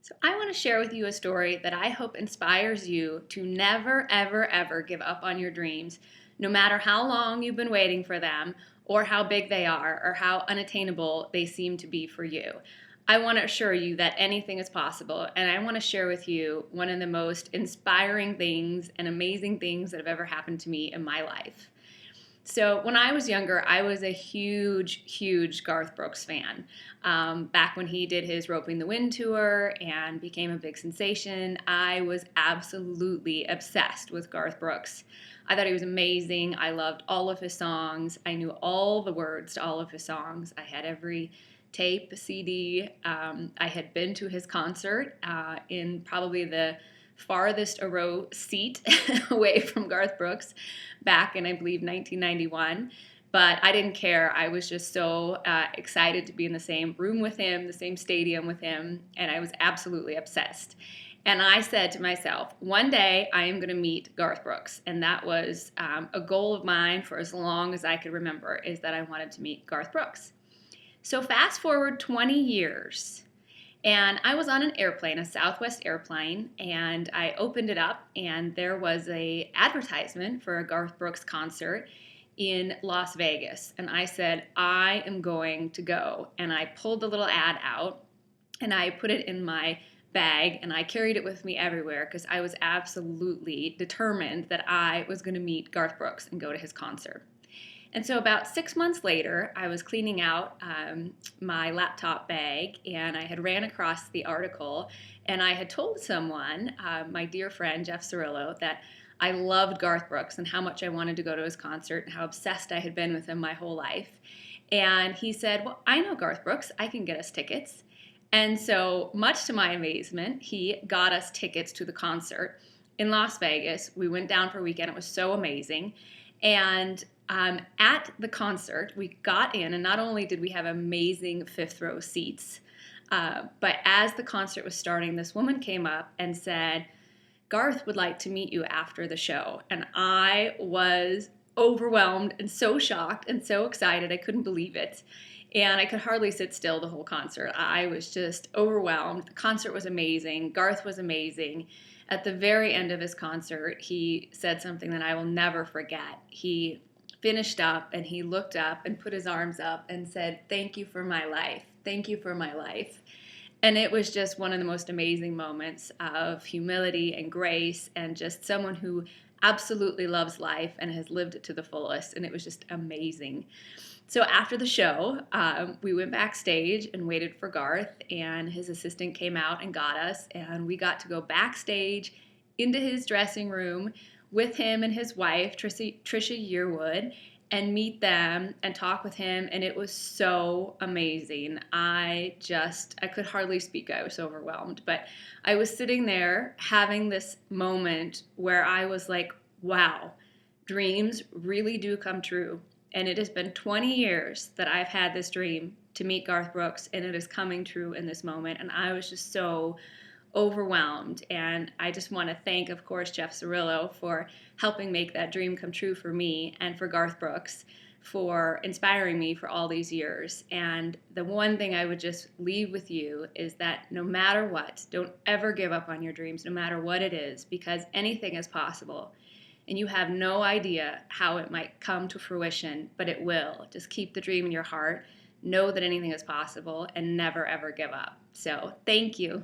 So, I want to share with you a story that I hope inspires you to never, ever, ever give up on your dreams, no matter how long you've been waiting for them, or how big they are, or how unattainable they seem to be for you. I want to assure you that anything is possible, and I want to share with you one of the most inspiring things and amazing things that have ever happened to me in my life. So when I was younger, I was a huge, huge Garth Brooks fan. Back when he did his Roping the Wind tour and became a big sensation, I was absolutely obsessed with Garth Brooks. I thought he was amazing. I loved all of his songs. I knew all the words to all of his songs. I had every tape, CD. I had been to his concert in probably the farthest a row seat away from Garth Brooks back in, I believe, 1991. But I didn't care. I was just so excited to be in the same room with him, the same stadium with him, and I was absolutely obsessed. And I said to myself, one day I am going to meet Garth Brooks. And that was a goal of mine for as long as I could remember, is that I wanted to meet Garth Brooks. So fast forward 20 years. And I was on an airplane, a Southwest airplane, and I opened it up, and there was a advertisement for a Garth Brooks concert in Las Vegas. And I said, I am going to go. And I pulled the little ad out, and I put it in my bag, and I carried it with me everywhere because I was absolutely determined that I was going to meet Garth Brooks and go to his concert. And so about 6 months later, I was cleaning out my laptop bag, and I had ran across the article, and I had told someone, my dear friend Jeff Cirillo, that I loved Garth Brooks and how much I wanted to go to his concert and how obsessed I had been with him my whole life. And he said, well, I know Garth Brooks. I can get us tickets. And so, much to my amazement, he got us tickets to the concert in Las Vegas. We went down for a weekend. It was so amazing. And at the concert, we got in, and not only did we have amazing fifth row seats, but as the concert was starting, this woman came up and said, Garth would like to meet you after the show. And I was overwhelmed and so shocked and so excited. I couldn't believe it. And I could hardly sit still the whole concert. I was just overwhelmed. The concert was amazing. Garth was amazing. At the very end of his concert, he said something that I will never forget. He finished up and he looked up and put his arms up and said, thank you for my life. Thank you for my life. And it was just one of the most amazing moments of humility and grace and just someone who absolutely loves life and has lived it to the fullest. And it was just amazing. So after the show, we went backstage and waited for Garth, and his assistant came out and got us, and we got to go backstage into his dressing room with him and his wife, Trisha Yearwood, and meet them and talk with him, and it was so amazing. I could hardly speak. I was so overwhelmed, but I was sitting there having this moment where I was like, wow, dreams really do come true. And it has been 20 years that I've had this dream to meet Garth Brooks, and it is coming true in this moment. And I was just so overwhelmed. And I just want to thank, of course, Jeff Cirillo for helping make that dream come true for me, and for Garth Brooks for inspiring me for all these years. And the one thing I would just leave with you is that no matter what, don't ever give up on your dreams, no matter what it is, because anything is possible. And you have no idea how it might come to fruition, but it will. Just keep the dream in your heart, know that anything is possible, and never, ever give up. So thank you.